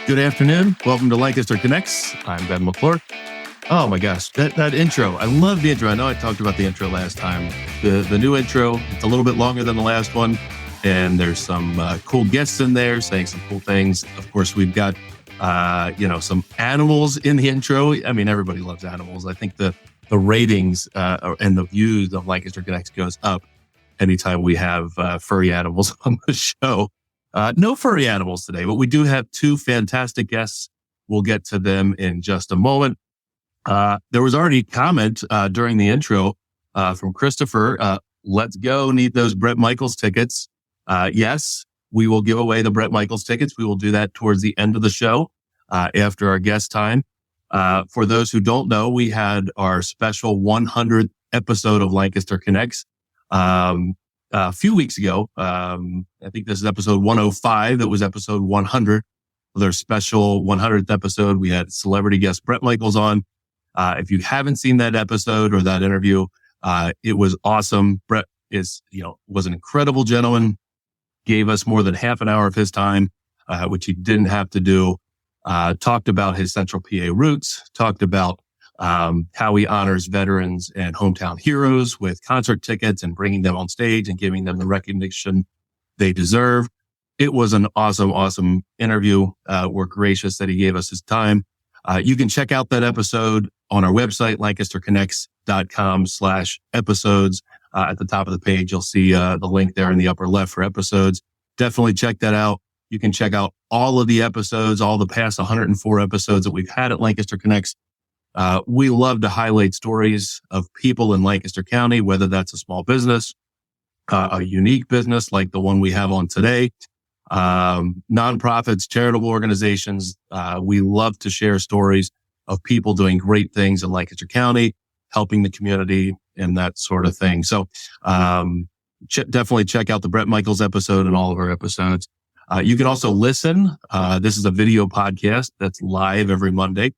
Good afternoon. Welcome to Lancaster Connects. I'm Ben McClure. Oh my gosh, that intro. I love the intro. I know I talked about the intro last time. The new intro, it's a little bit longer than the last one. And there's some cool guests in there saying some cool things. Of course, we've got, some animals in the intro. I mean, everybody loves animals. I think the ratings and the views of Lancaster Connects goes up anytime we have furry animals on the show. No furry animals today, but we do have two fantastic guests. We'll get to them in just a moment. There was already a comment during the intro from Christopher. Let's go. Need those Bret Michaels tickets. Yes, we will give away the Bret Michaels tickets. We will do that towards the end of the show after our guest time. For those who don't know, we had our special 100th episode of Lancaster Connects a few weeks ago. I think this is episode 105. It was episode 100. Their special 100th episode. We had celebrity guest Bret Michaels on. If you haven't seen that episode or that interview, it was awesome. Bret was an incredible gentleman, gave us more than half an hour of his time, which he didn't have to do. Talked about his Central PA roots, talked about how he honors veterans and hometown heroes with concert tickets and bringing them on stage and giving them the recognition they deserve. It was an awesome interview. We're gracious that he gave us his time. You can check out that episode on our website, lancasterconnects.com/episodes. At the top of the page, you'll see the link there in the upper left for episodes. Definitely check that out. You can check out all of the episodes, all the past 104 episodes that we've had at Lancaster Connects. We love to highlight stories of people in Lancaster County, whether that's a small business, a unique business like the one we have on today, nonprofits, charitable organizations. We love to share stories of people doing great things in Lancaster County, helping the community and that sort of thing. So definitely check out the Bret Michaels episode and all of our episodes. You can also listen. This is a video podcast that's live every Monday.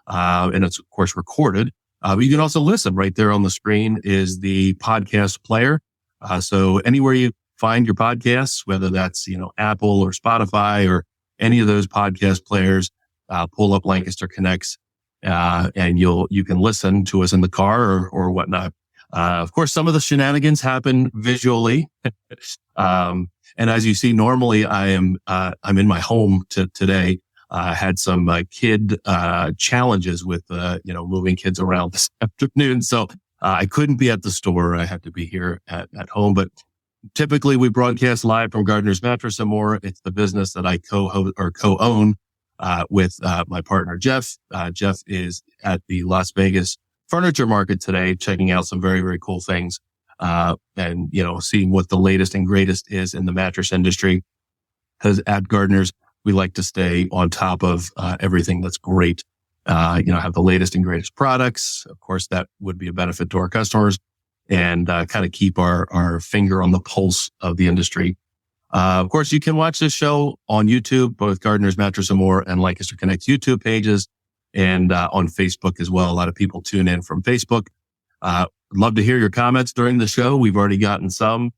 And it's, of course, recorded. But you can also listen. Right there on the screen is the podcast player. So anywhere you find your podcasts, whether that's, Apple or Spotify or any of those podcast players, pull up Lancaster Connects, and you can listen to us in the car or whatnot. Of course, some of the shenanigans happen visually. And as you see, normally I'm in my home today. Had some kid challenges with moving kids around this afternoon, so I couldn't be at the store. I had to be here at home. But typically, we broadcast live from Gardner's Mattress and More. It's the business that I co-own with my partner Jeff. Jeff is at the Las Vegas Furniture Market today, checking out some very, very cool things, and seeing what the latest and greatest is in the mattress industry. Because at Gardner's, we like to stay on top of everything that's great. Have the latest and greatest products. Of course, that would be a benefit to our customers, and kind of keep our finger on the pulse of the industry. Of course, you can watch this show on YouTube, both Gardner's Mattress and More and Lancaster Connects YouTube pages, and on Facebook as well. A lot of people tune in from Facebook. Love to hear your comments during the show. We've already gotten some.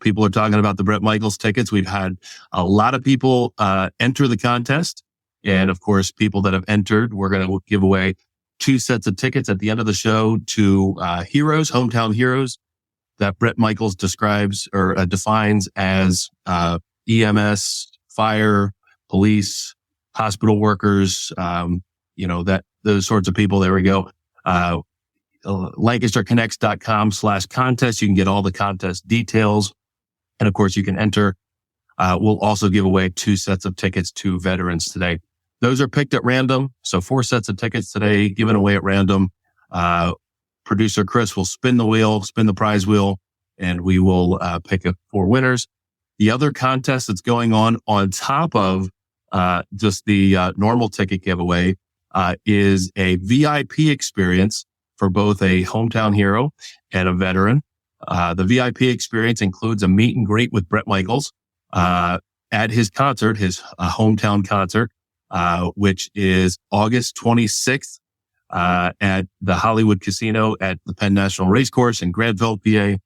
People are talking about the Bret Michaels tickets. We've had a lot of people enter the contest. And of course, people that have entered, we're going to give away 2 sets of tickets at the end of the show to heroes, hometown heroes that Bret Michaels describes or defines as EMS, fire, police, hospital workers, those sorts of people. There we go. LancasterConnects.com/contest. You can get all the contest details. And of course, you can enter. We'll also give away 2 sets of tickets to veterans today. Those are picked at random. So 4 sets of tickets today given away at random. Producer Chris will spin the prize wheel, and we will pick up 4 winners. The other contest that's going on top of just the normal ticket giveaway is a VIP experience for both a hometown hero and a veteran. The VIP experience includes a meet and greet with Bret Michaels at his concert, his hometown concert, which is August 26th at the Hollywood Casino at the Penn National Racecourse in Granville, PA,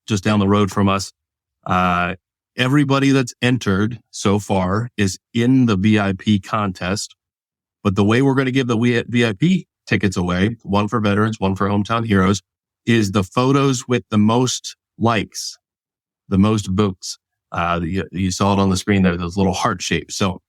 just down the road from us. everybody that's entered so far is in the VIP contest. But the way we're going to give the VIP tickets away, one for veterans, one for hometown heroes, is the photos with the most likes, the most votes. You saw it on the screen there, those little heart shapes. So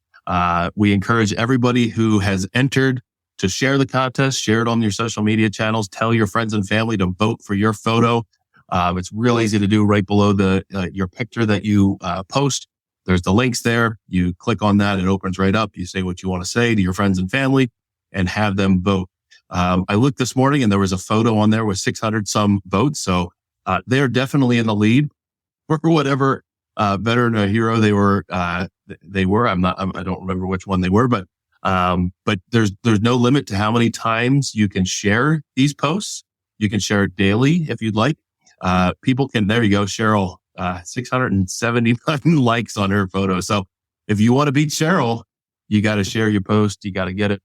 we encourage everybody who has entered to share the contest, share it on your social media channels, tell your friends and family to vote for your photo. It's real easy to do right below your picture that you post. There's the links there. You click on that. It opens right up. You say what you want to say to your friends and family and have them vote. I looked this morning and there was a photo on there with 600 some votes. So they're definitely in the lead for whatever veteran or hero they were. I don't remember which one they were, but there's no limit to how many times you can share these posts. You can share it daily if you'd like. People can, there you go, Cheryl, 679 likes on her photo. So if you want to beat Cheryl, you got to share your post. You got to get it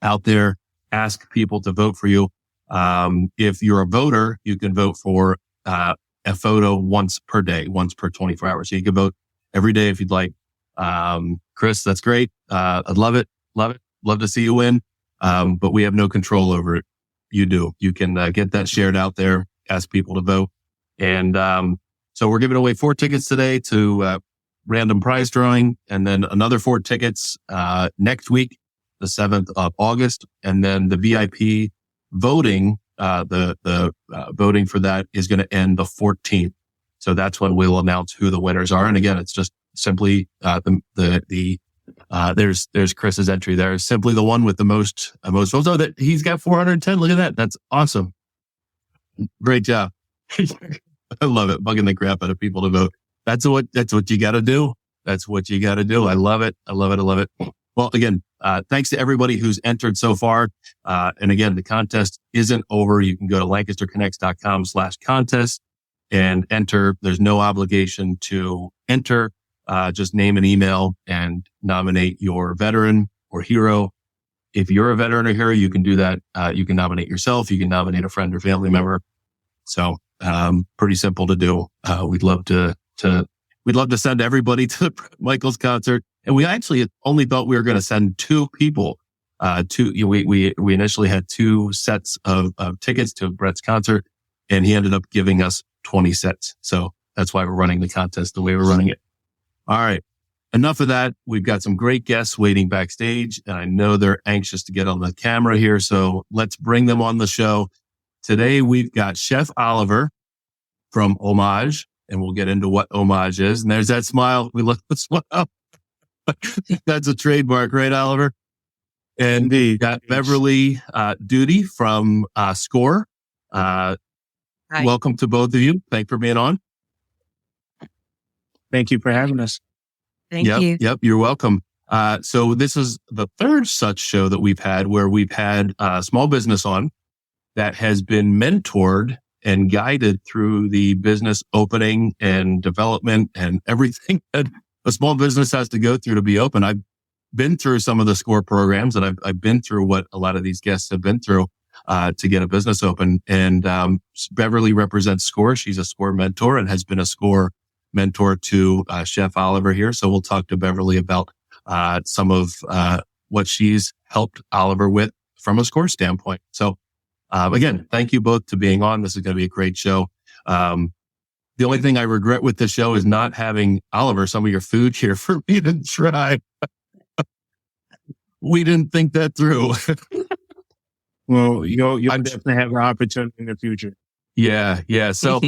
out there. Ask people to vote for you. If you're a voter, you can vote for a photo once per day, once per 24 hours. So you can vote every day if you'd like. Chris, that's great. I'd love it. Love to see you win. But we have no control over it. You do. You can get that shared out there, ask people to vote. And so we're giving away 4 tickets today to random prize drawing, and then another 4 tickets next week, the 7th of August. And then the VIP voting, the voting for that is going to end the 14th. So that's when we'll announce who the winners are. And again, it's just simply there's Chris's entry there. Simply the one with the most votes. Oh, that he's got 410. Look at that. That's awesome. Great job. I love it. Bugging the crap out of people to vote. That's what you got to do. That's what you got to do. I love it. I love it. Well, again, thanks to everybody who's entered so far. And again, the contest isn't over. You can go to lancasterconnects.com/contest and enter. There's no obligation to enter. Just name an email and nominate your veteran or hero. If you're a veteran or hero, you can do that. You can nominate yourself. You can nominate a friend or family member. So, pretty simple to do. We'd love to send everybody to Michael's concert. And we actually only thought we were going to send 2 people. We initially had 2 sets of tickets to Brett's concert, and he ended up giving us 20 sets. So that's why we're running the contest the way we're running it. All right. Enough of that. We've got some great guests waiting backstage, and I know they're anxious to get on the camera here. So let's bring them on the show. Today, we've got Chef Oliver from Homage, and we'll get into what Homage is. And there's that smile. We love the smile. That's a trademark, right, Oliver? And we got Beverley Doody from Score. Hi. Welcome to both of you. Thanks for being on. Thank you for having us. Thank you. Yep, you're welcome. So this is the 3rd such show that we've had where we've had a small business on that has been mentored and guided through the business opening and development and everything that a small business has to go through to be open. I've been through some of the Score programs, and I've been through what a lot of these guests have been through to get a business open. And Beverley represents Score. She's a Score mentor and has been a Score mentor to Chef Oliver here. So we'll talk to Beverley about some of what she's helped Oliver with from a Score standpoint. So again, thank you both to being on. This is going to be a great show. The only thing I regret with the show is not having Oliver, some of your food here for me to try. We didn't think that through. Well, you'll definitely have an opportunity in the future. Yeah. So,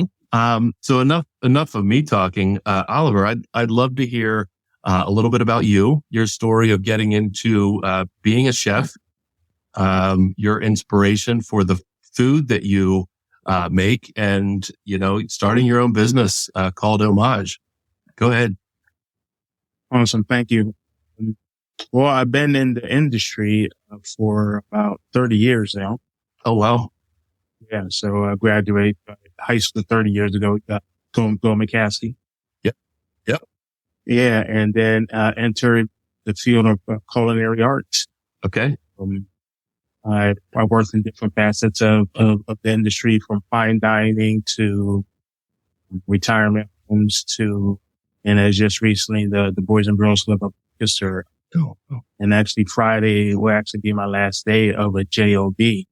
so enough of me talking. Oliver, I'd love to hear a little bit about your story of getting into being a chef, your inspiration for the food that you make, and starting your own business called Homage. Go ahead. Awesome, thank you. Well, I've been in the industry for about 30 years now. Oh wow! Yeah, so I graduated high school 30 years ago. Going McCaskey. Yep. Yeah, and then entered the field of culinary arts. Okay. I worked in different facets of the industry, from fine dining to retirement homes to And as just recently, the Boys and Girls Club of Lancaster. And actually Friday will actually be my last day of a JOB.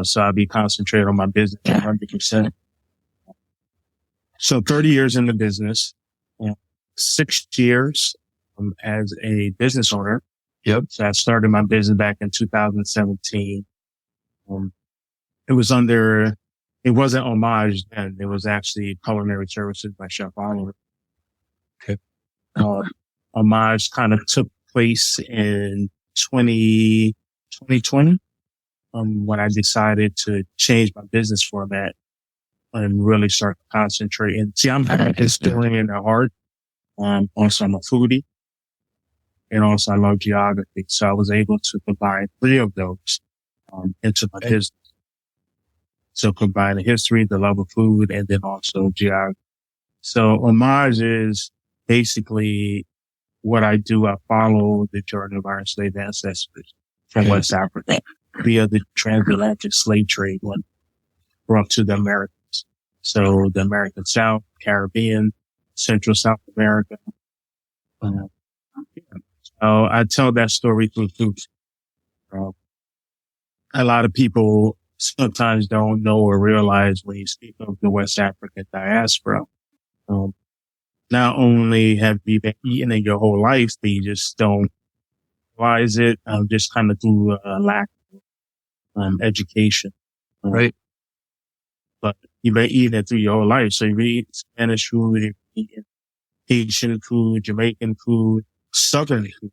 So I'll be concentrating on my business 100%. So 30 years in the business, 6 years as a business owner. Yep. So I started my business back in 2017. It wasn't Homage then. It was actually Culinary Services by Chef Oliver. Okay. Homage kind of took place in 2020, when I decided to change my business format and really start to concentrate. And see, I'm a historian at heart. Also, I'm a foodie. And also, I love geography. So I was able to combine 3 of those into my business. So combine the history, the love of food, and then also geography. So Homage is basically what I do. I follow the journey of our enslaved ancestors from West Africa via the transatlantic slave trade when brought to the Americas. So the American South, Caribbean, Central South America. So I tell that story through food. A lot of people sometimes don't know or realize when you speak of the West African diaspora, not only have you been eating it your whole life, but you just don't realize it, just kind of through a lack of education. Right. But you've been eating it through your whole life. So you eat Spanish food, you eat Haitian food, Jamaican food, Southern food.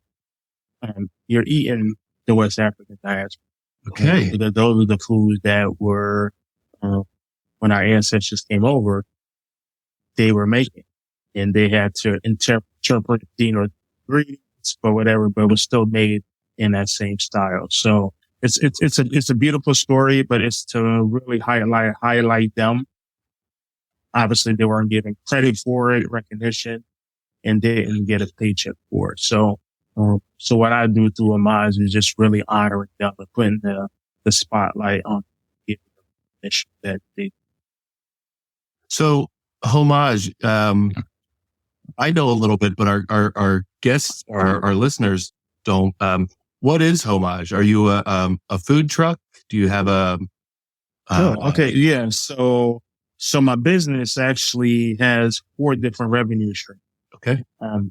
You're eating the West African diaspora. Okay. Those are the foods that were, when our ancestors came over, they were making. And they had to interpret, ingredients or whatever, but it was still made in that same style. So it's a beautiful story, but it's to really highlight them. Obviously, they weren't given credit for it, recognition, and they didn't get a paycheck for it. So what I do through Homage is just really honoring them and putting the spotlight on the mission that they. So Homage, I know a little bit, but our guests, our listeners don't. What is Homage? Are you a food truck? Do you have a? Okay. Yeah. So my business actually has 4 different revenue streams. Okay.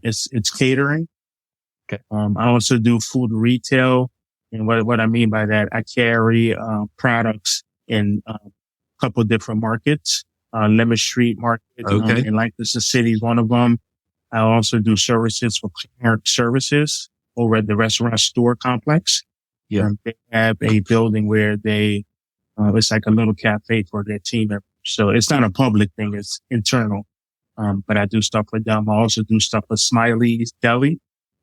It's catering. Okay. I also do food retail. And what I mean by that, I carry, products in a couple of different markets. Lemon Street Market, in Lancaster City is one of them. I also do services for parent services over at the restaurant store complex. Yeah. They have a building where it's like a little cafe for their team members. So it's not a public thing. It's internal. But I do stuff with them. I also do stuff with Smiley's Deli,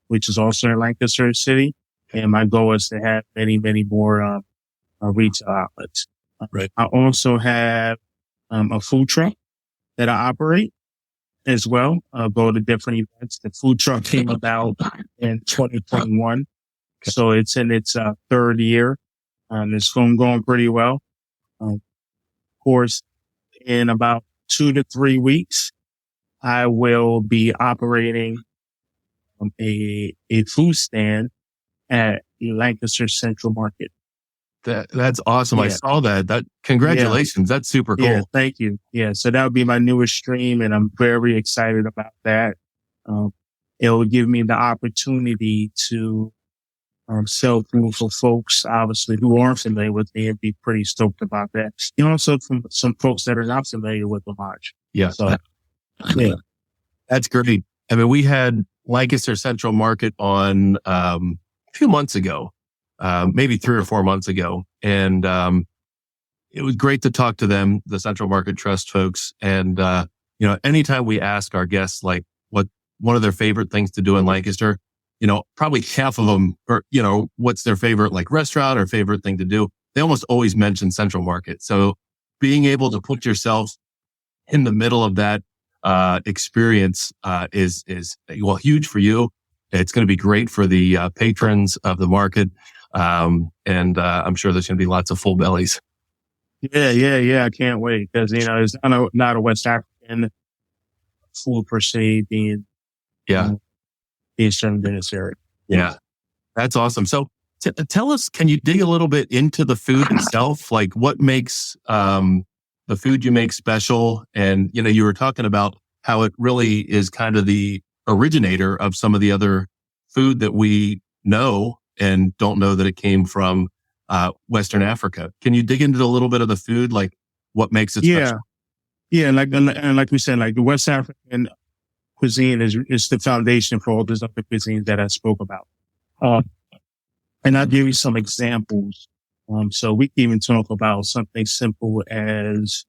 which is also in Lancaster City. And my goal is to have many, many more, retail outlets. Right. I also have, a food truck that I operate as well. Go to different events. The food truck came about in 2021. Okay. So it's in its, 3rd year. It's going pretty well. Of course, in about 2 to 3 weeks, I will be operating a food stand at Lancaster Central Market. That's awesome. Yeah. I saw that. Congratulations. Yeah. That's super cool. Yeah, thank you. Yeah. So that would be my newest stream and I'm very excited about that. It will give me the opportunity to, sell food for folks, obviously, who aren't familiar with me and be pretty stoked about that. You know, also from some folks that are not familiar with Homage. Yeah. So, yeah. That's great. I mean, we had Lancaster Central Market on, a few months ago. Maybe 3 or 4 months ago. And, it was great to talk to them, the Central Market Trust folks. And, anytime we ask our guests, like what one of their favorite things to do in Lancaster, probably half of them or, what's their favorite like restaurant or favorite thing to do. They almost always mention Central Market. So being able to put yourself in the middle of that, experience, is huge for you. It's going to be great for the, patrons of the market. And I'm sure there's going to be lots of full bellies. Yeah. I can't wait because, it's not a West African food per se being served in this area. Yeah. That's awesome. So tell us, can you dig a little bit into the food itself? Like what makes the food you make special? And, you were talking about how it really is kind of the originator of some of the other food that we know and don't know that it came from Western Africa. Can you dig into a little bit of the food, like what makes it special? Yeah. And like we said, like the West African cuisine is the foundation for all those other cuisines that I spoke about. And I'll give you some examples. So we can even talk about something simple as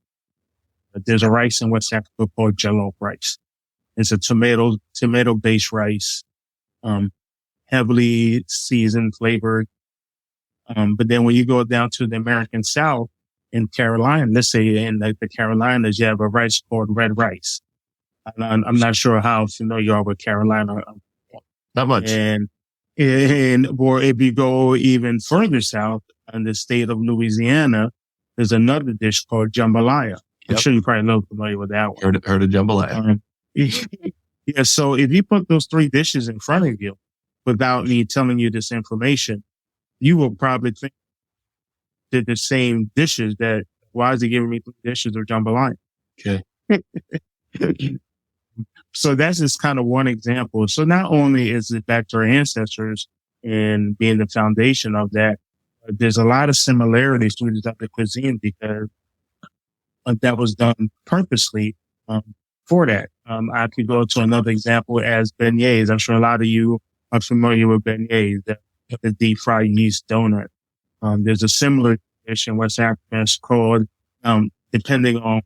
there's a rice in West Africa called jollof rice. It's a tomato-based rice, heavily seasoned, flavored. But then when you go down to the American South in Carolina, let's say in the Carolinas, you have a rice called red rice. I'm not sure how familiar you are with Carolina. Not much. Or if you go even further south in the state of Louisiana, there's another dish called jambalaya. I'm sure you're probably not familiar with that one. Heard of jambalaya. Yeah. So if you put those three dishes in front of you without me telling you this information, you will probably think they're the same dishes. Why is he giving me three dishes of jambalaya? Okay. So that's just kind of one example. So not only is it back to our ancestors and being the foundation of that, there's a lot of similarities to the other cuisine because that was done purposely for that. I could go to another example as beignets. I'm sure a lot of you are familiar with beignets, the deep fried yeast donut. There's a similar dish in West Africa. It's called, depending on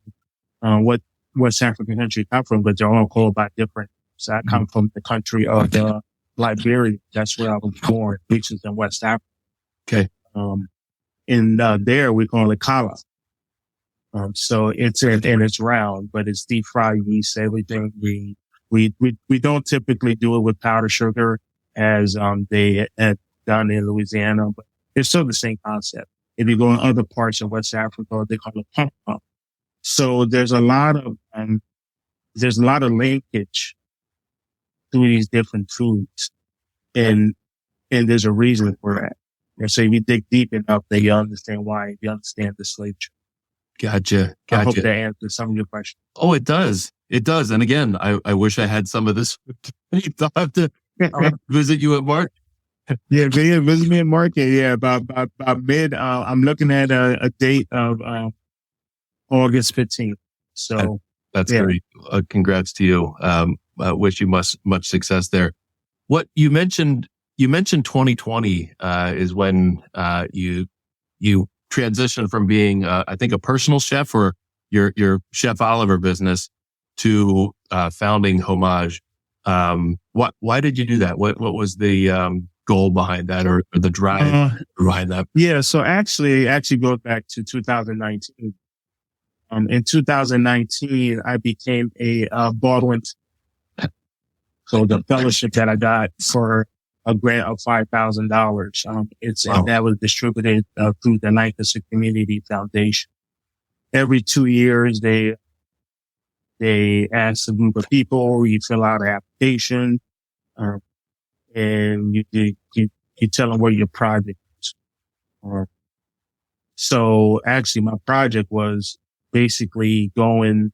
what West African country come from, but they're all called by different. So I come from the country of Liberia. That's where I was born, which is in West Africa. Okay. There we call it kala. So it's round, but it's deep fried yeast, everything. We don't typically do it with powdered sugar as, they had done in Louisiana, but it's still the same concept. If you go in other parts of West Africa, they call it pump pump. So there's a lot of linkage through these different foods. And there's a reason for that. And so if you dig deep enough, then you understand why, you understand the slave trade. Gotcha. I hope that answers some of your questions. Oh, it does. It does. And again, I wish I had some of this. I'll have to visit you at Market. Yeah, visit me at Market. Yeah, about mid, I'm looking at a date of, August 15th. So that's great. Congrats to you. Wish you much success there. What you mentioned 2020, is when, you transitioned from being, I think a personal chef or your Chef Oliver business to, founding Homage. Why did you do that? What was the, goal behind that or the drive behind that? Yeah. So actually goes back to 2019. In 2019, I became a Baldwin. So the fellowship that I got for a grant of $5,000, and that was distributed through the Lancaster Community Foundation. Every 2 years, they ask a group of people, you fill out an application, and you tell them what your project is. So actually, my project was basically going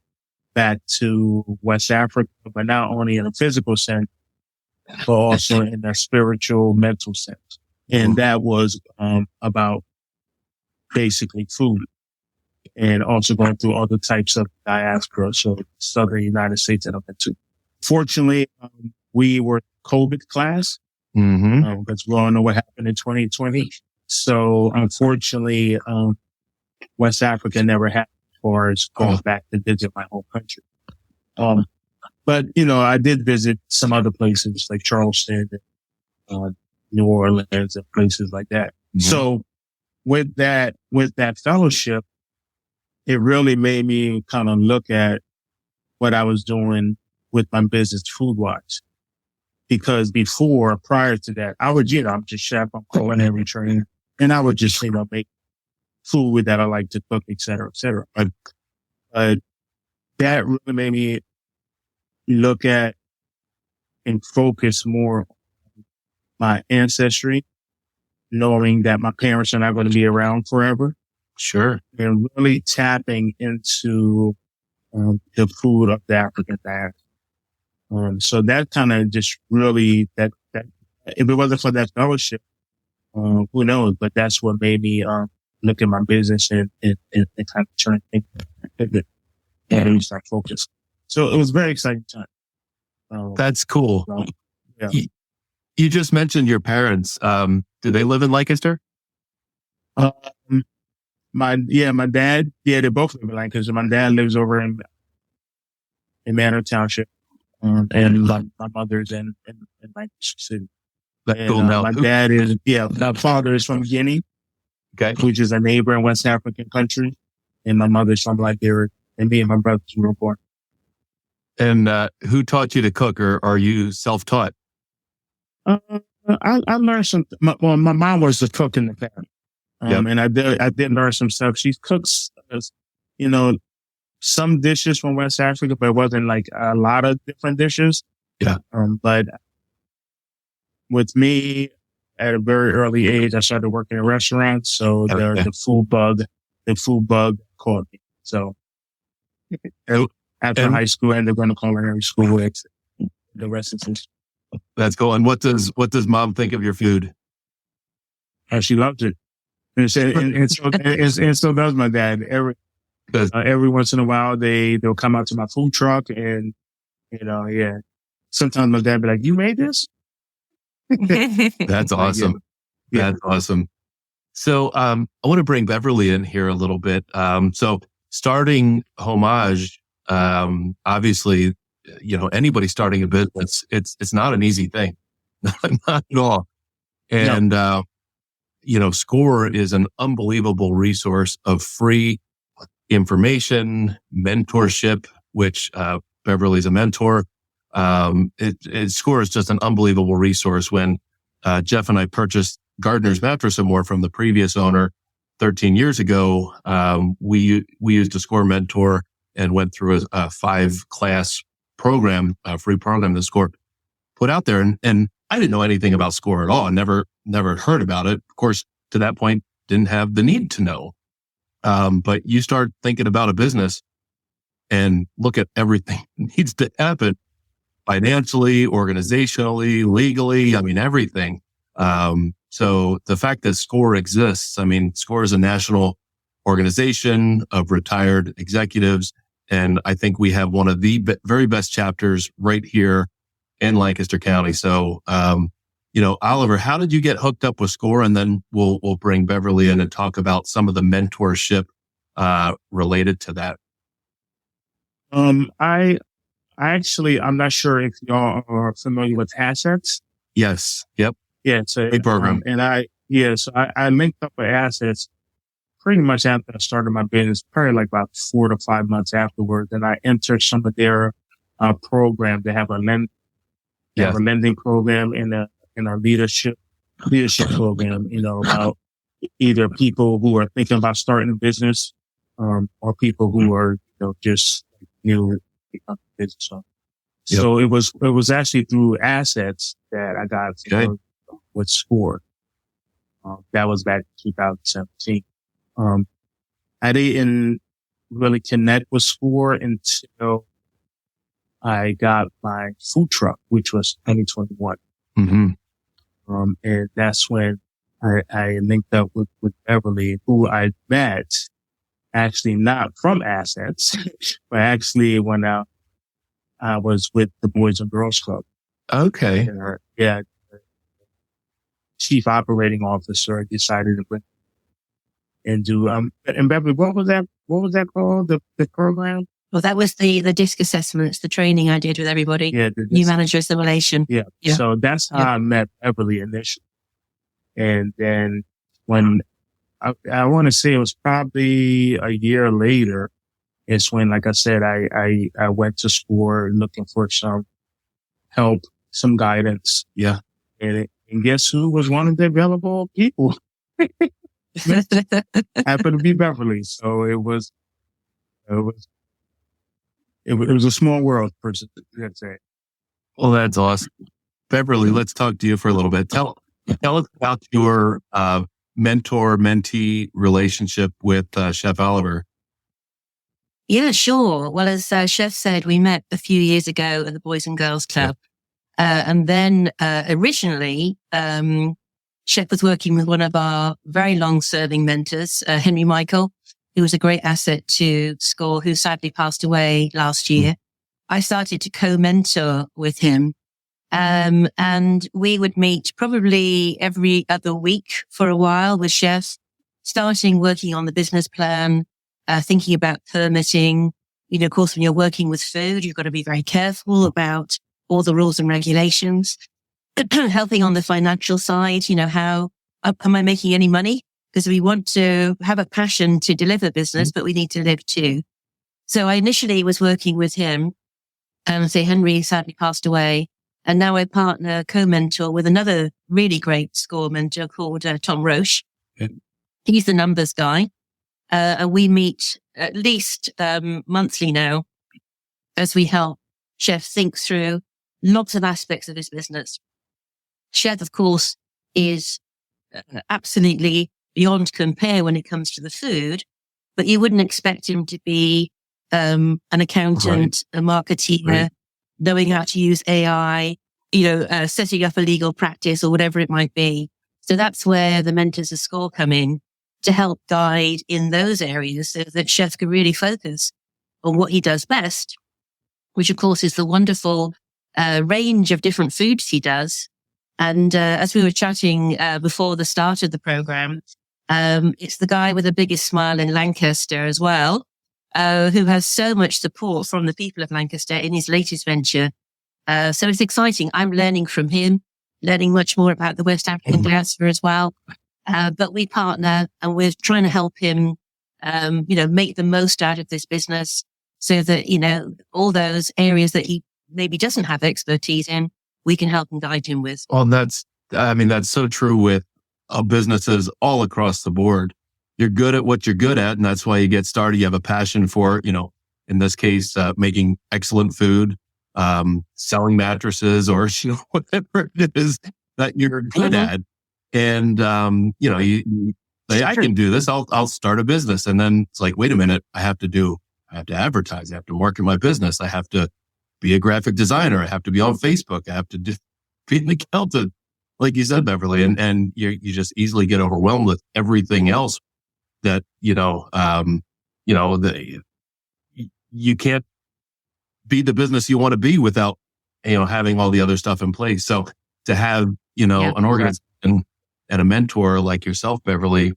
back to West Africa, but not only in a physical sense, but also in a spiritual, mental sense. And that was about basically food and also going through other types of diaspora. So Southern United States that I went to. Fortunately, we were COVID class because we all know what happened in 2020. So unfortunately, West Africa never happened as far as going back to visit my home country. But, I did visit some other places like Charleston, New Orleans and places like that. So with that fellowship, it really made me kind of look at what I was doing with my business food wise. Because prior to that, I would, I'm just chef, I'm culinary trainer, and I would just, make food that I like to cook, et cetera, et cetera. But that really made me look at and focus more on my ancestry, knowing that my parents are not going to be around forever. Sure. And really tapping into the food of the African diaspora. So that kind of just really, that if it wasn't for that fellowship, who knows? But that's what made me look at my business and kind of turn things and start focus. So it was a very exciting time. That's cool. So, yeah. You just mentioned your parents. Do they live in Lancaster? My dad, they both live in Lancaster. My dad lives over in Manor Township, and my mother's in Lancaster City. That's cool. Now, my dad is, my father is from Guinea, okay, which is a neighbor in West African country, and my mother's from Liberia, and me and my brothers were born. And who taught you to cook, or are you self-taught? I learned some. My mom was the cook in the family, and I did learn some stuff. She cooks, some dishes from West Africa, but it wasn't like a lot of different dishes. Yeah. But with me, at a very early age, I started working in restaurants, so the food bug caught me. So after high school, I ended up going to culinary school. With the rest is history. That's cool. And what does mom think of your food? She loves it, and so does my dad. Every once in a while, they'll come out to my food truck, and sometimes my dad be like, "You made this?" That's awesome. Yeah. That's awesome. So I want to bring Beverley in here a little bit. So starting Homage, obviously, anybody starting a business, it's not an easy thing. Not at all. And, SCORE is an unbelievable resource of free information, mentorship, which Beverley's a mentor. SCORE is just an unbelievable resource. When Jeff and I purchased Gardner's Mattress and More from the previous owner 13 years ago, we used a SCORE mentor and went through a 5-class program, a free program that SCORE put out there. And I didn't know anything about SCORE at all. I never heard about it. Of course, to that point, didn't have the need to know. But you start thinking about a business and look at everything that needs to happen financially, organizationally, legally, everything. So the fact that SCORE exists, SCORE is a national organization of retired executives. And I think we have one of the very best chapters right here in Lancaster County. So, Oliver, how did you get hooked up with SCORE? And then we'll bring Beverley in and talk about some of the mentorship related to that. I'm not sure if y'all are familiar with Assets. Yes. Yep. Yeah. So great program. So I linked up with Assets pretty much after I started my business, probably like about 4 to 5 months afterwards. And I entered some of their programs. They have a lending program and a leadership program, about either people who are thinking about starting a business, or people who are, just new business. So it was actually through Assets that I got with SCORE. That was back in 2017. I didn't really connect with SCORE until I got my food truck, which was 2021. Mm-hmm. And that's when I linked up with Beverley, who I met actually not from Assets, but actually when I was with the Boys and Girls Club. Okay. And chief operating officer decided to bring and do, and Beverley, what was that called? The program? Well, that was the DISC assessments, the training I did with everybody. Yeah. New manager assimilation. Yeah. So that's how I met Beverley initially. And then when I want to say it was probably a year later, it's when, like I said, I went to SCORE looking for some help, some guidance. Yeah. And guess who was one of the available people? Happened to be Beverley. So it was it was a small world, let's say. Well, that's awesome. Beverley, let's talk to you for a little bit. Tell us about your mentor-mentee relationship with Chef Oliver. Yeah, sure. Well, as Chef said, we met a few years ago at the Boys and Girls Club. And then originally, Chef was working with one of our very long-serving mentors, Henry Michael, who was a great asset to SCORE, who sadly passed away last year. I started to co-mentor with him. And we would meet probably every other week for a while with Chef, starting working on the business plan, thinking about permitting. Of course, when you're working with food, you've got to be very careful about all the rules and regulations, helping on the financial side. How am I making any money? Because we want to have a passion to deliver business, but we need to live too. So I initially was working with him, and Henry sadly passed away. And now I partner, co-mentor with another really great SCORE mentor called Tom Roche. Okay. He's the numbers guy. And we meet at least monthly now as we help Chef think through lots of aspects of his business. Chef, of course, is absolutely beyond compare when it comes to the food, but you wouldn't expect him to be an accountant, a marketeer, knowing how to use AI, setting up a legal practice or whatever it might be. So that's where the mentors of SCORE come in to help guide in those areas so that Chef can really focus on what he does best, which of course is the wonderful range of different foods he does. And as we were chatting before the start of the program, it's the guy with the biggest smile in Lancaster as well, who has so much support from the people of Lancaster in his latest venture. So it's exciting. I'm learning from him, learning much more about the West African diaspora as well. But we partner and we're trying to help him, make the most out of this business so that, all those areas that he maybe doesn't have expertise in, we can help and guide him with. Well, that's so true with businesses all across the board. You're good at what you're good at, and that's why you get started. You have a passion for, in this case, making excellent food, selling mattresses or whatever it is that you're good at. And, you say, I can do this. I'll start a business. And then it's like, wait a minute, I have to advertise. I have to market my business. I have to be a graphic designer. I have to be on Facebook. I have to be an accountant, like you said, Beverley. And you just easily get overwhelmed with everything else that, you can't be the business you want to be without, having all the other stuff in place. So to have, an organization and a mentor like yourself, Beverley,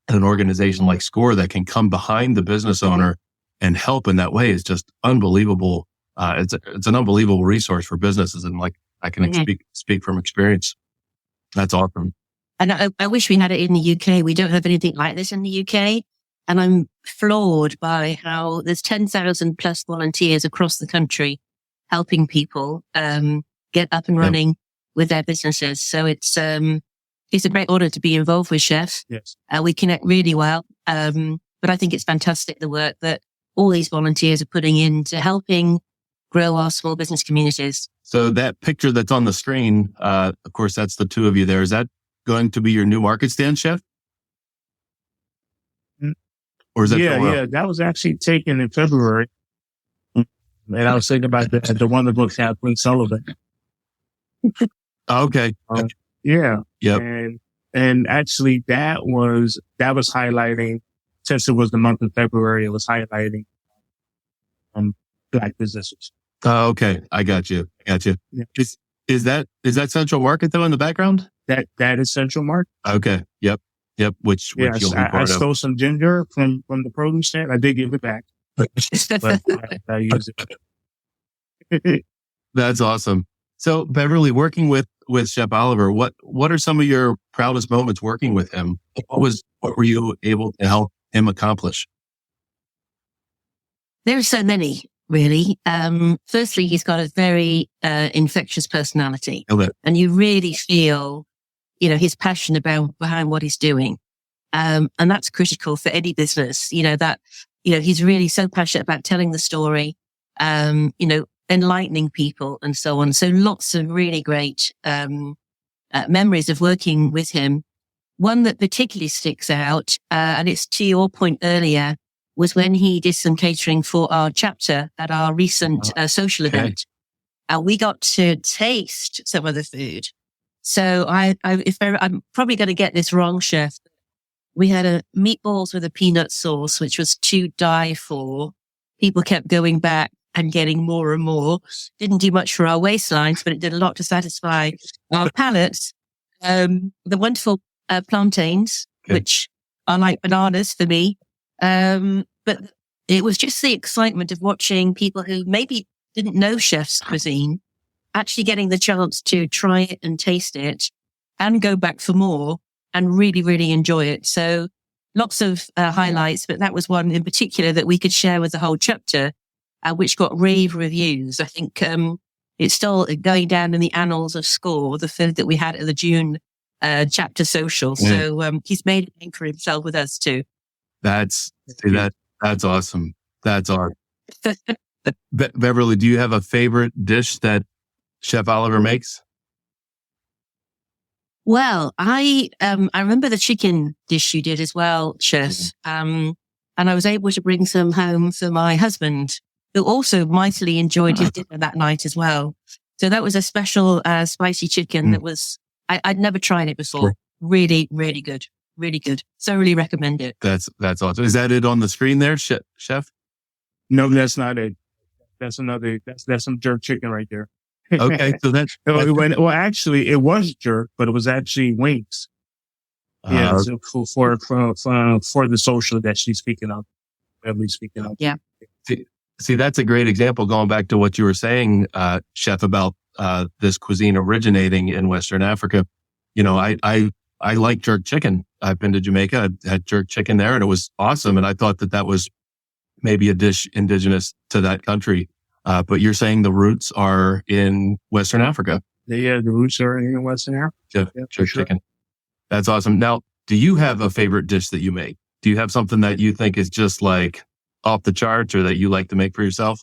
and an organization like SCORE that can come behind the business owner and help in that way is just unbelievable. It's an unbelievable resource for businesses. And like, I can speak from experience. That's awesome. And I wish we had it in the UK. We don't have anything like this in the UK. And I'm floored by how there's 10,000 plus volunteers across the country helping people get up and running with their businesses. So it's a great honor to be involved with Chef. Yes. We connect really well. But I think it's fantastic the work that all these volunteers are putting into helping grow our small business communities. So that picture that's on the screen, of course, that's the two of you there. Is that going to be your new market stand, Chef? Or is that that was actually taken in February. And I was thinking about the one that looks at Queen Sullivan. Okay. Yeah. Yep. And actually that was highlighting, since it was the month of February, it was highlighting Black businesses. Oh, okay. I got you. Yeah. Is that Central Market though in the background? That is Central Market. Okay. Yep. Which you'll be part of. I stole some ginger from the produce stand. I did give it back. But I use it. That's awesome. So Beverley, working with Chef Oliver, what are some of your proudest moments working with him? What were you able to help him accomplish? There are so many, really. Firstly, he's got a very infectious personality. Okay. And you really feel, his passion behind what he's doing. And that's critical for any business, that, he's really so passionate about telling the story enlightening people and so on. So lots of really great memories of working with him. One that particularly sticks out, and it's to your point earlier, was when he did some catering for our chapter at our recent social event. We got to taste some of the food. So I'm probably going to get this wrong, Chef. We had a meatballs with a peanut sauce, which was to die for. People kept going back and getting more and more. Didn't do much for our waistlines, but it did a lot to satisfy our palates. The wonderful plantains, which are like bananas for me. But it was just the excitement of watching people who maybe didn't know chef's cuisine actually getting the chance to try it and taste it and go back for more and really, really enjoy it. So lots of highlights, but that was one in particular that we could share with the whole chapter, which got rave reviews. I think it's still going down in the annals of SCORE, the food that we had at the June chapter social. So he's made a name for himself with us too. That's awesome. That's awesome. Beverley, do you have a favorite dish that Chef Oliver makes? Well, I remember the chicken dish you did as well, Chef. And I was able to bring some home for my husband, who also mightily enjoyed his dinner that night as well. So that was a special spicy chicken that was, I'd never tried it before. Sure. Really, really good. Really good. So really recommend it. That's awesome. Is that it on the screen there, Chef? No, that's not it. That's some jerk chicken right there. Okay, so that's well, actually, it was jerk, but it was actually wings. Yeah, so for the social that she's speaking of, Beverly's speaking of. Yeah. See, that's a great example. Going back to what you were saying, Chef, about this cuisine originating in Western Africa. I like jerk chicken. I've been to Jamaica. I had jerk chicken there, and it was awesome. And I thought that was maybe a dish indigenous to that country. But you're saying the roots are in Western Africa. Yeah, the roots are in Western Africa. Jerk chicken. That's awesome. Now, do you have a favorite dish that you make? Do you have something that you think is just like off the charts or that you like to make for yourself?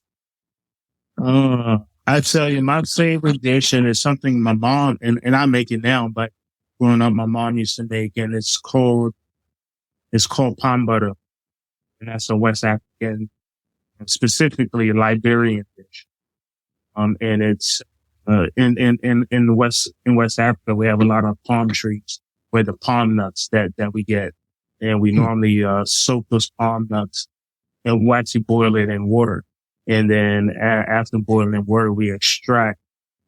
I tell you, my favorite dish, and it's something my mom, and I make it now, but growing up, my mom used to make, and it's called palm butter. And that's a West African, specifically Liberian dish. And it's, in West Africa, we have a lot of palm trees where the palm nuts that we get. And we normally, soak those palm nuts and we actually boil it in water. And then after boiling in water, we extract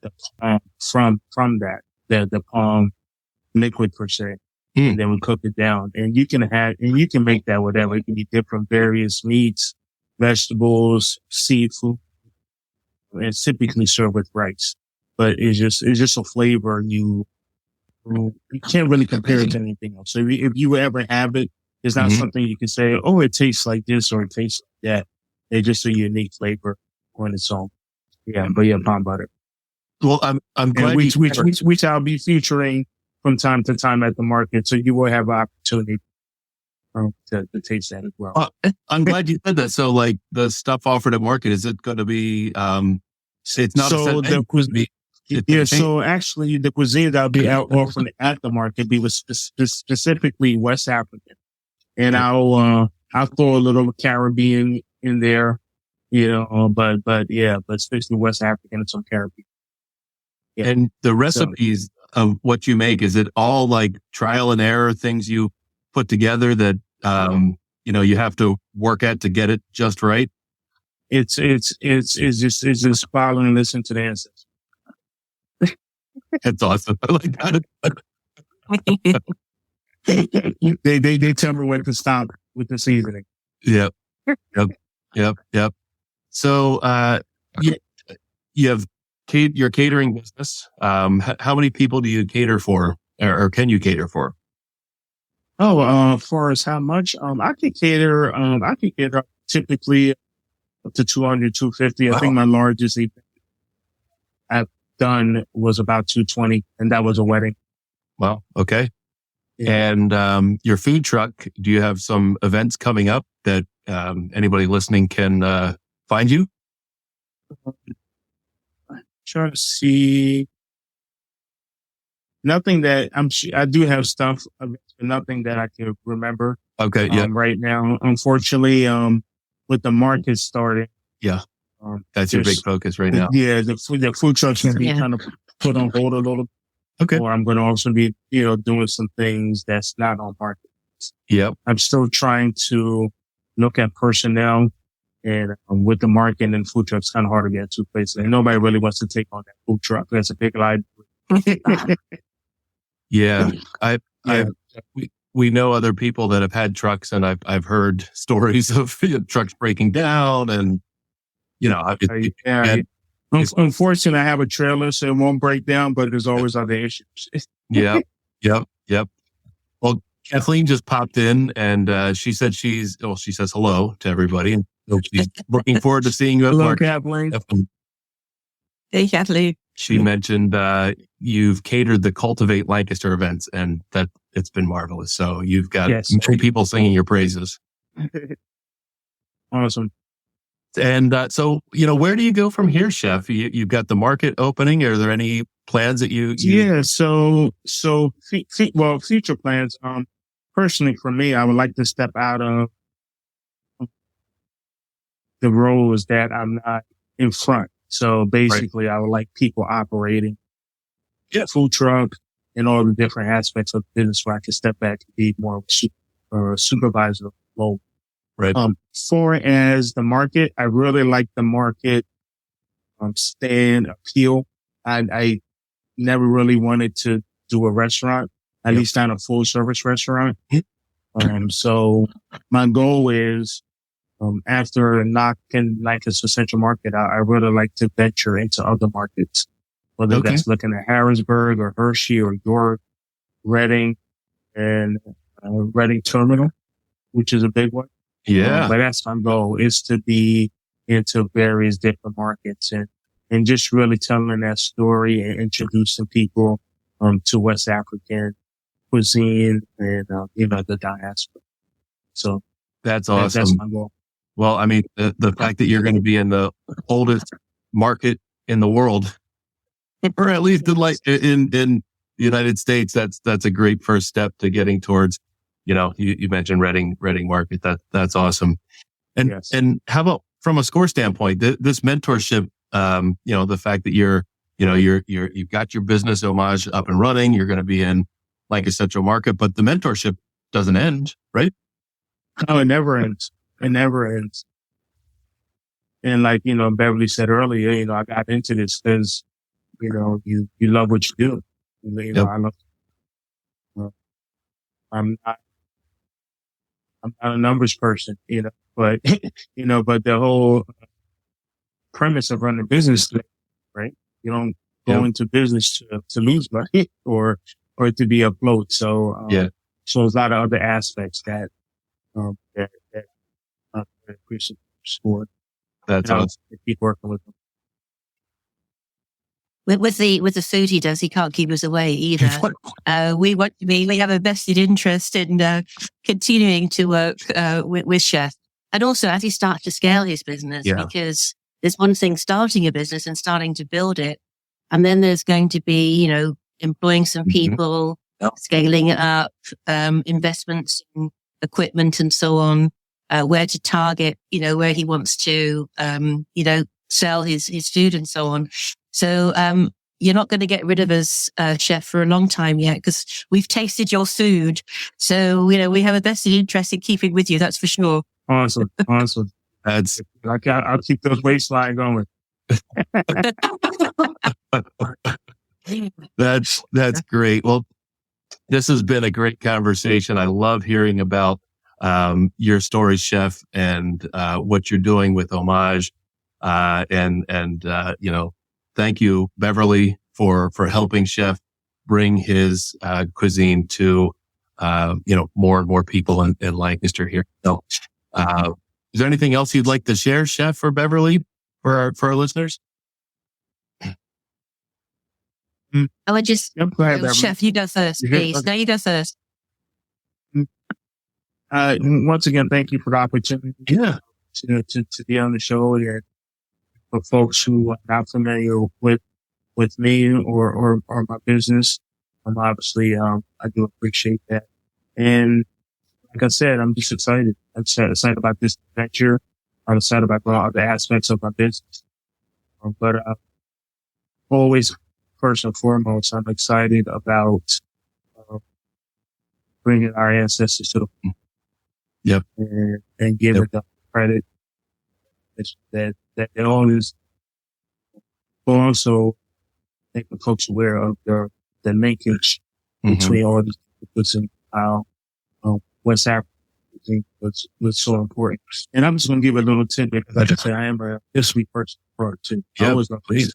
the palm from that, the palm liquid per se. And then we cook it down, and you can make that whatever. It can be different various meats, vegetables, seafood, and it's typically served with rice. But it's just a flavor you can't really compare it to anything else. So if you ever have it, it's not something you can say, oh, it tastes like this or it tastes like that. It's just a unique flavor on its own. Yeah, but yeah, palm butter. Well, I'm glad which I'll be featuring from time to time at the market, so you will have an opportunity to taste that as well. I'm glad you said that. So, like the stuff offered at market, is it going to be? It's not. So the cuisine. Yeah. So actually, the cuisine that I'll be out offering at the market be was specifically West African, and I'll throw a little Caribbean in there, but especially West African and some Caribbean. Yeah. And the recipes of what you make, is it all like trial and error things you put together that, you have to work at to get it just right? It's just following and listening to the ancestors. That's awesome. I like that. They tell me when to stop with the seasoning. Yep. So, you have your catering business. How many people do you cater for, or can you cater for? For as how much? I can cater typically up to 200, 250. Wow. I think my largest event I've done was about 220, and that was a wedding. Wow. Okay. Yeah. And, your food truck, do you have some events coming up that, anybody listening can, find you? Trying to see nothing that I do have stuff, but nothing that I can remember. Okay. Yeah. Right now, unfortunately, with the market starting. Yeah. That's your big focus right now. Yeah. The food truck's going to be kind of put on hold a little. Okay. Or I'm going to also be, doing some things that's not on market. Yep. I'm still trying to look at personnel, and with the market and food trucks, kind of hard to get to places. And nobody really wants to take on that food truck. That's a big lie. Yeah. We know other people that have had trucks, and I've heard stories of trucks breaking down, and unfortunately, I have a trailer, so it won't break down, but there's always other issues. Yep. Well, Kathleen just popped in, and she said she says hello to everybody, and she's looking forward to seeing you at Hello, Market. Kathleen. Hey, Kathleen. She mentioned you've catered the Cultivate Lancaster events, and that it's been marvelous. So you've got many people singing your praises. Awesome. And so, where do you go from here, Chef? You've got the market opening. Are there any plans that you? Yeah. So future plans. Personally, for me, I would like to step out of the roles that I'm not in front. So basically, I would like people operating food truck and all the different aspects of the business where I can step back and be more of a supervisor role. Right. Far as the market, I really like the market stand appeal. I never really wanted to do a restaurant, at least not a full service restaurant. So my goal is, after knocking Lancaster Central Market out, I really like to venture into other markets, whether that's looking at Harrisburg or Hershey or York, Reading, and Reading Terminal, which is a big one. Yeah. But that's my goal, is to be into various different markets and just really telling that story and introducing people to West African cuisine and the diaspora. So that's awesome. That's my goal. Well, I mean, the fact that you're going to be in the oldest market in the world, or at least in the United States, that's a great first step to getting towards. You mentioned Reading Market. That's awesome. And and how about from a score standpoint, this mentorship? The fact that you've got your business Homage up and running. You're going to be in Lancaster Central Market, but the mentorship doesn't end, right? Oh, it never ends. It never ends. And like, Beverley said earlier, I got into this because, you love what you do. I love, I'm not a numbers person, but, but the whole premise of running a business, right? You don't go into business to lose money or to be afloat. So, so there's a lot of other aspects that I appreciate sport. That's awesome. Keep working with them. With the food he does, he can't keep us away either. We have a vested interest in continuing to work with Chef, and also as he starts to scale his business, because there's one thing starting a business and starting to build it, and then there's going to be employing some people, scaling it up, investments in equipment and so on, where to target, where he wants to sell his food and so on. So, you're not going to get rid of us, Chef, for a long time yet, because we've tasted your food. So, we have a vested interest in keeping with you. That's for sure. Awesome. That's I'll keep those waistlines going. That's great. Well, this has been a great conversation. I love hearing about your story, Chef, and what you're doing with Homage. Thank you, Beverley, for helping Chef bring his cuisine to more and more people in Lancaster here. So, is there anything else you'd like to share, Chef or Beverley, for our listeners? I would just, go ahead, Chef, you go first, please. Okay. No, you go first. Once again, thank you for the opportunity. Yeah. To be on the show here. for folks who are not familiar with me or my business, obviously, I do appreciate that. And like I said, I'm just excited. I'm excited about this venture. I'm excited about all the aspects of my business. But always, first and foremost, I'm excited about bringing our ancestors to the Yep. and giving them credit that they always, but also making folks aware of the linkage between all these inputs and how West Africa was so important. And I'm just going to give a little tidbit because, like I said, I am a history person too. Yep, I was a please.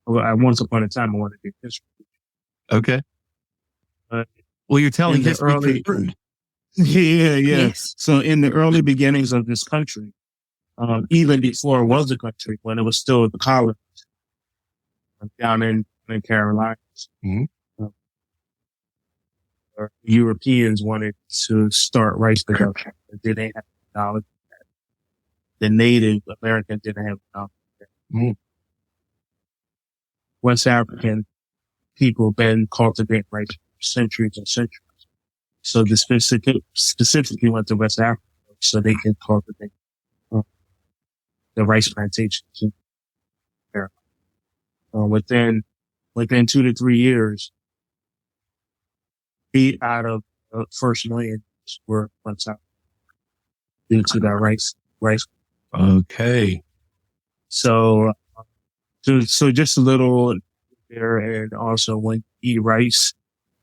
Once upon a time, I wanted to be history. Okay. Well, you're telling history. Yeah. Yes. So in the early beginnings of this country, even before it was a country, when it was still the colonies down in Carolinas, Europeans wanted to start rice production. They didn't have knowledge of that. The Native Americans didn't have knowledge of that. West African people been cultivating rice for centuries and centuries. So they specifically went to West Africa so they can cultivate the rice plantations in there. Within 2 to 3 years, 8 out of the first million were from South due to that rice. Okay. So just a little there, and also when you eat rice,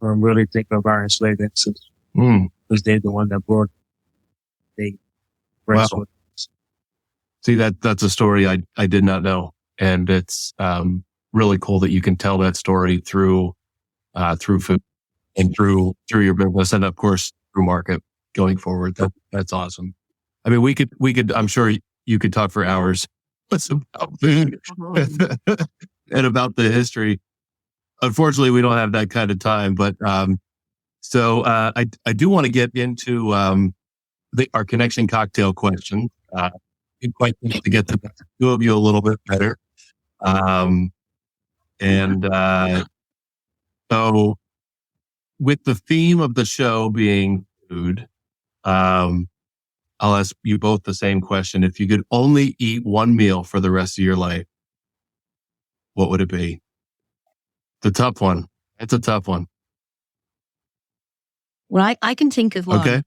really think of our enslaved ancestors because they're the one that brought the rice. Wow. See, that's a story I did not know, and it's really cool that you can tell that story through food and through your business, and of course through market going forward. That's awesome. I mean, we could. I'm sure you could talk for hours about food and about the history. Unfortunately, we don't have that kind of time, but so I do want to get into our connection cocktail question. Quite to get to the two of you a little bit better. So with the theme of the show being food, I'll ask you both the same question. If you could only eat one meal for the rest of your life, what would it be? The tough one. It's a tough one. Well, I can think of one. Okay.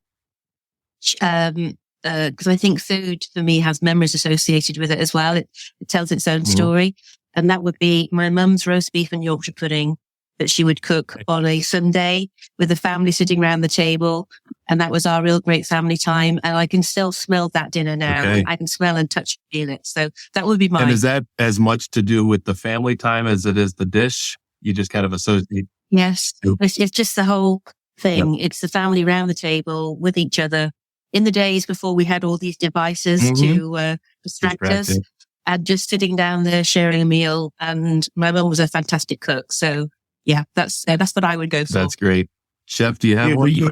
Because I think food for me has memories associated with it as well. It tells its own story. And that would be my mum's roast beef and Yorkshire pudding that she would cook on a Sunday with the family sitting around the table. And that was our real great family time. And I can still smell that dinner now. Okay. I can smell and touch and feel it. So that would be mine. And is that as much to do with the family time as it is the dish? You just kind of associate? Yes. It's just the whole thing. Yep. It's the family around the table with each other. In the days before we had all these devices to distract us, and just sitting down there sharing a meal. And my mum was a fantastic cook, so yeah, that's what I would go for. That's great, Chef. Do you have one?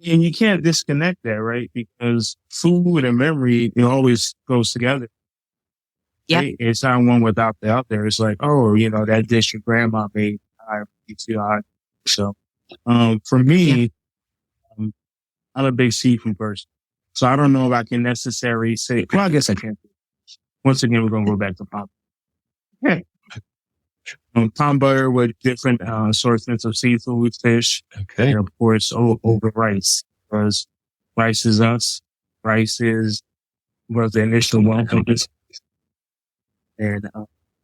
And you can't disconnect that, right? Because food and memory, it always goes together. Yeah, right? It's not one without the other. It's like, oh, that dish your grandma made. So, for me. I'm a big seafood person. So I don't know if I can necessarily say, well, I guess I can. Once again, we're going to go back to palm. Okay. Palm butter with different assortments of seafood, fish. Okay. And of course, over rice. Because rice is us. Rice was the initial one. And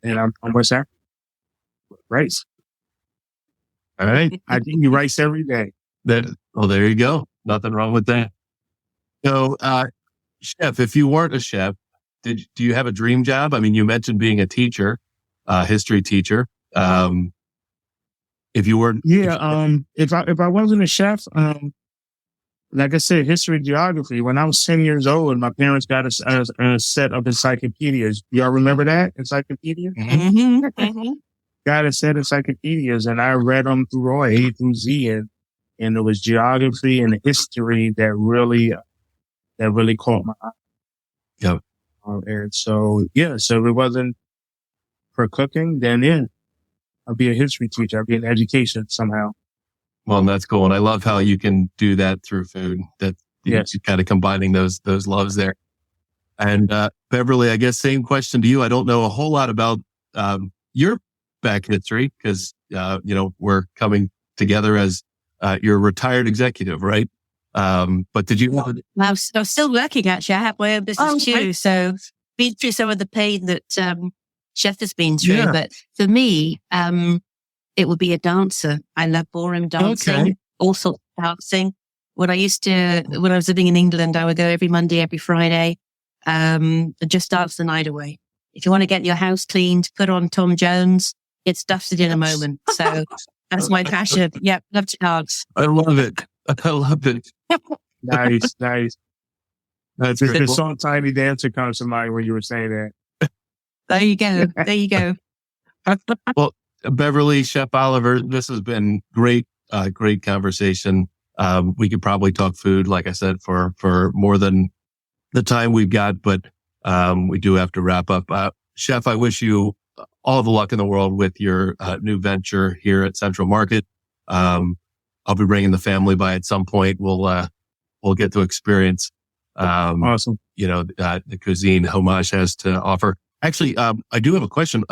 I'm West African. Rice. All right. I eat rice every day. There you go. Nothing wrong with that. So, Chef, if you weren't a chef, do you have a dream job? I mean, you mentioned being a teacher, history teacher. If you weren't, if I wasn't a chef, like I said, history, geography. When I was 10 years old, my parents got a set of encyclopedias. Y'all remember that encyclopedia? Mm-hmm. Got a set of encyclopedias, and I read them through all A through Z, and it was geography and history that really caught my eye. Yep. And so, so if it wasn't for cooking, then I'd be a history teacher. I'd be in education somehow. Well, and that's cool. And I love how you can do that through food, that you're kind of combining those loves there. And, Beverley, I guess same question to you. I don't know a whole lot about, your back history because, we're coming together as, you're a retired executive, right? But did you? I'm still working, actually. I have my own business too. So been through some of the pain that, Chef has been through. Yeah. But for me, it would be a dancer. I love ballroom dancing, all sorts of dancing. When I was living in England, I would go every Monday, every Friday, and just dance the night away. If you want to get your house cleaned, put on Tom Jones, get stuffed in a moment. So that's my passion. Yeah, love to dance. I love it. I love it. Nice. That's the song Tiny Dancer comes to mind when you were saying that. There you go. Well, Beverley, Chef Oliver, this has been great conversation. We could probably talk food, like I said, for more than the time we've got, but we do have to wrap up. Chef, I wish you all the luck in the world with your new venture here at Central Market. I'll be bringing the family by at some point. We'll get to experience, awesome. The cuisine Homage has to offer. Actually, I do have a question.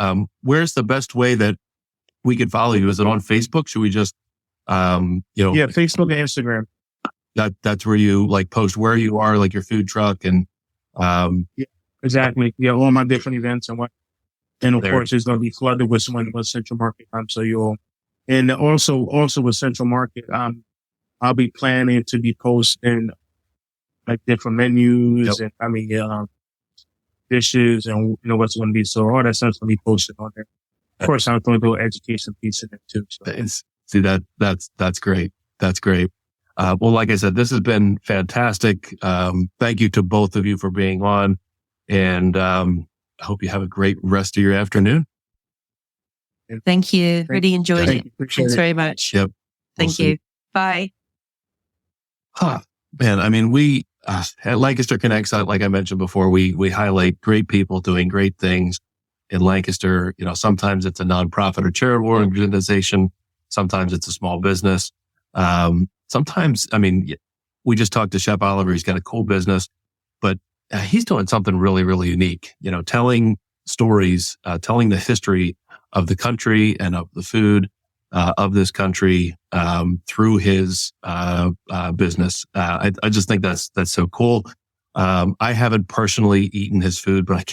Where's the best way that we could follow you? Is it on Facebook? Should we just, Yeah, Facebook and Instagram. That's where you post where you are, like your food truck and, yeah, exactly. Yeah. All my different events and of course it's going to be flooded with Central Market. And also with Central Market, I'll be planning to be posting different menus and dishes and what's going to be. So all that stuff's going to be posted on there. Of course, I'm going to do an education piece in it too. So. See that's great. That's great. Well, like I said, this has been fantastic. Thank you to both of you for being on, and I hope you have a great rest of your afternoon. Thank you. Really enjoyed it. Thanks very much. Yep. Thank you. Bye. Man, I mean, we at Lancaster Connects, like I mentioned before, we highlight great people doing great things in Lancaster. Sometimes it's a nonprofit or charitable organization. Sometimes it's a small business. Sometimes, we just talked to Chef Oliver. He's got a cool business, but he's doing something really, really unique. Telling stories, telling the history of the country and of the food of this country through his business. I just think that's so cool. I haven't personally eaten his food, but I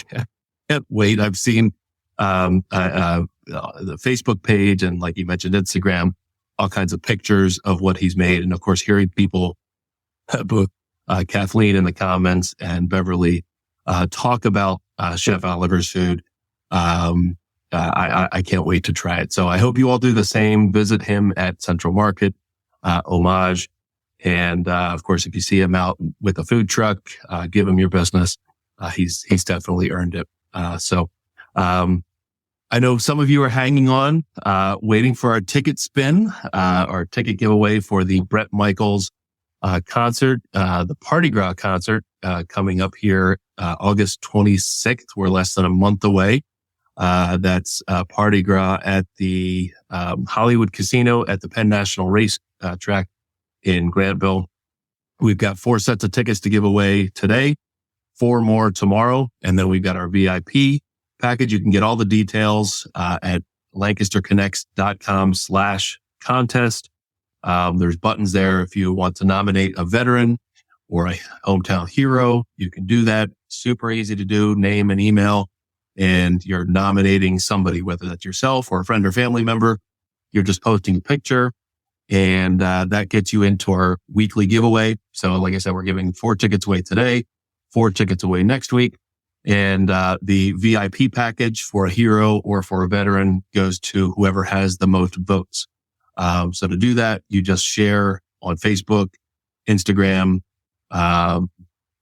can't wait. I've seen the Facebook page and, like you mentioned, Instagram, all kinds of pictures of what he's made. And of course, hearing people, both Kathleen in the comments and Beverley, talk about Chef Oliver's food. I can't wait to try it. So I hope you all do the same. Visit him at Central Market, Homage. And, of course, if you see him out with a food truck, give him your business. He's definitely earned it. I know some of you are hanging on, waiting for our ticket spin, our ticket giveaway for the Bret Michaels, concert, the Party Gras concert, coming up here, August 26th. We're less than a month away. That's Party Gras at the Hollywood Casino at the Penn National Race track in Grantville. We've got 4 sets of tickets to give away today, 4 more tomorrow, and then we've got our VIP package. You can get all the details at lancasterconnects.com/contest. There's buttons there if you want to nominate a veteran or a hometown hero. You can do that. Super easy to do. Name and email. And you're nominating somebody, whether that's yourself or a friend or family member. You're just posting a picture, and that gets you into our weekly giveaway. So like I said, we're giving 4 tickets away today, 4 tickets away next week. And the VIP package for a hero or for a veteran goes to whoever has the most votes. So to do that, you just share on Facebook, Instagram,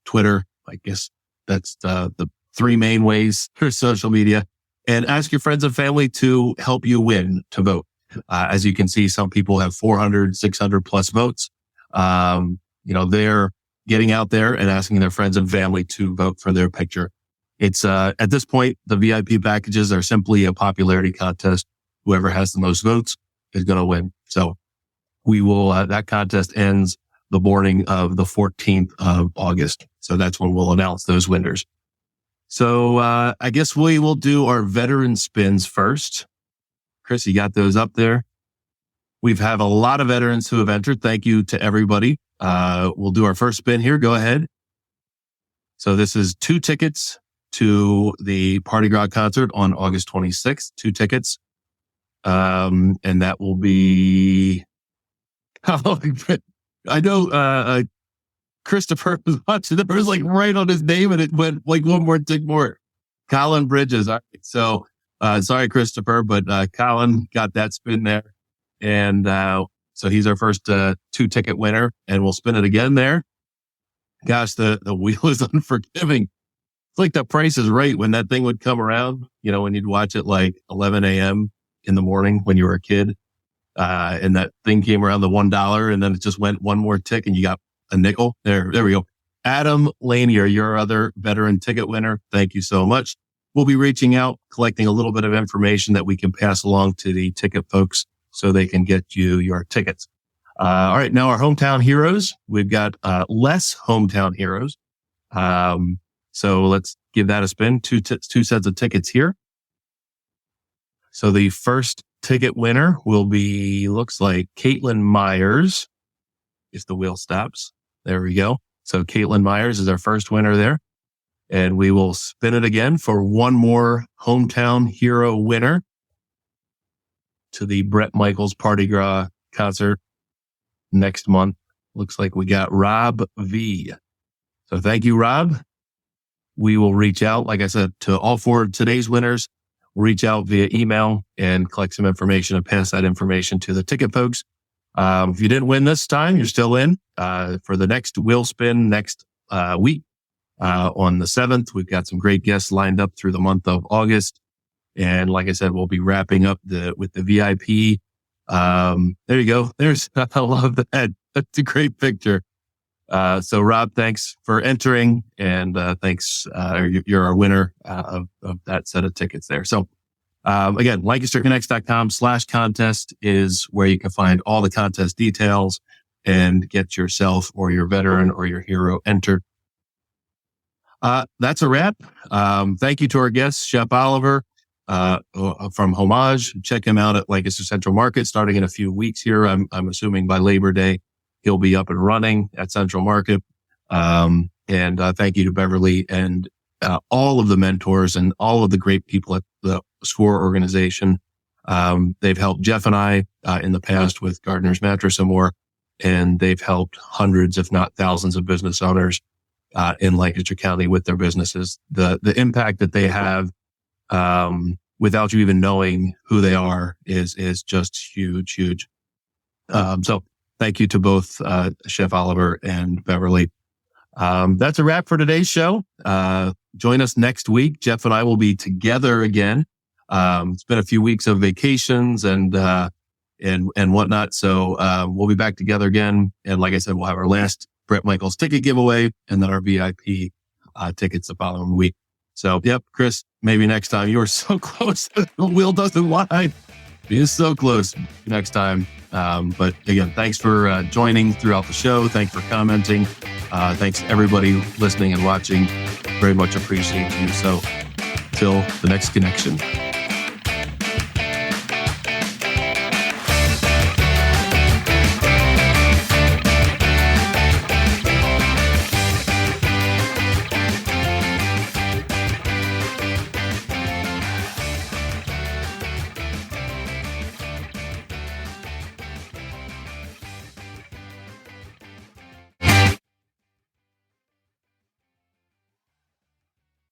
Twitter. I guess that's the 3 main ways for social media, and ask your friends and family to help you win, to vote. As you can see, some people have 400, 600 plus votes. They're getting out there and asking their friends and family to vote for their picture. It's, at this point, the VIP packages are simply a popularity contest. Whoever has the most votes is going to win. So we will, that contest ends the morning of the 14th of August. So that's when we'll announce those winners. So, I guess we will do our veteran spins first. Chris, you got those up there? We've had a lot of veterans who have entered. Thank you to everybody. We'll do our first spin here. Go ahead. So this is 2 tickets to the Party Gras concert on August 26th. 2 tickets. And that will be, I know, Christopher was watching. There was like right on his name and it went like one more tick more. Colin Bridges. All right. So, sorry, Christopher, but, Colin got that spin there. And, so he's our first, 2-ticket winner, and we'll spin it again there. Gosh, the wheel is unforgiving. It's like the Price is Right when that thing would come around, when you'd watch it like 11 a.m. in the morning when you were a kid. And that thing came around the $1 and then it just went one more tick and you got a nickel. There we go. Adam Lanier, your other veteran ticket winner. Thank you so much. We'll be reaching out, collecting a little bit of information that we can pass along to the ticket folks so they can get you your tickets. All right. Now our hometown heroes, we've got, less hometown heroes. So let's give that a spin. Two sets of tickets here. So the first ticket winner will be, looks like Caitlin Myers. If the wheel stops. There we go. So Caitlin Myers is our first winner there. And we will spin it again for one more hometown hero winner to the Bret Michaels Party Gras concert next month. Looks like we got Rob V. So thank you, Rob. We will reach out, like I said, to all 4 of today's winners. We'll reach out via email and collect some information and pass that information to the ticket folks. If you didn't win this time, you're still in, for the next wheel spin next, week, on the 7th. We've got some great guests lined up through the month of August. And like I said, we'll be wrapping up with the VIP. There you go. I love that. That's a great picture. So Rob, thanks for entering and, thanks. You're our winner, of that set of tickets there. So, again, LancasterConnects.com/contest is where you can find all the contest details and get yourself or your veteran or your hero entered. That's a wrap. Thank you to our guest, Chef Oliver, from Homage. Check him out at Lancaster Central Market starting in a few weeks here. I'm assuming by Labor Day, he'll be up and running at Central Market. And thank you to Beverley and all of the mentors and all of the great people at the SCORE organization. They've helped Jeff and I in the past with Gardner's Mattress and more, and they've helped hundreds, if not thousands, of business owners in Lancaster County with their businesses. The impact that they have without you even knowing who they are is just huge. So thank you to both Chef Oliver and Beverley. That's a wrap for today's show. Join us next week. Jeff and I will be together again. It's been a few weeks of vacations and whatnot. So, we'll be back together again. And like I said, we'll have our last Bret Michaels ticket giveaway and then our VIP, tickets the following week. So, yep, Chris, maybe next time. You are so close. The wheel doesn't lie. You're so close next time. But again, thanks for joining throughout the show. Thanks for commenting. Thanks to everybody listening and watching. Very much appreciate you. So till the next connection.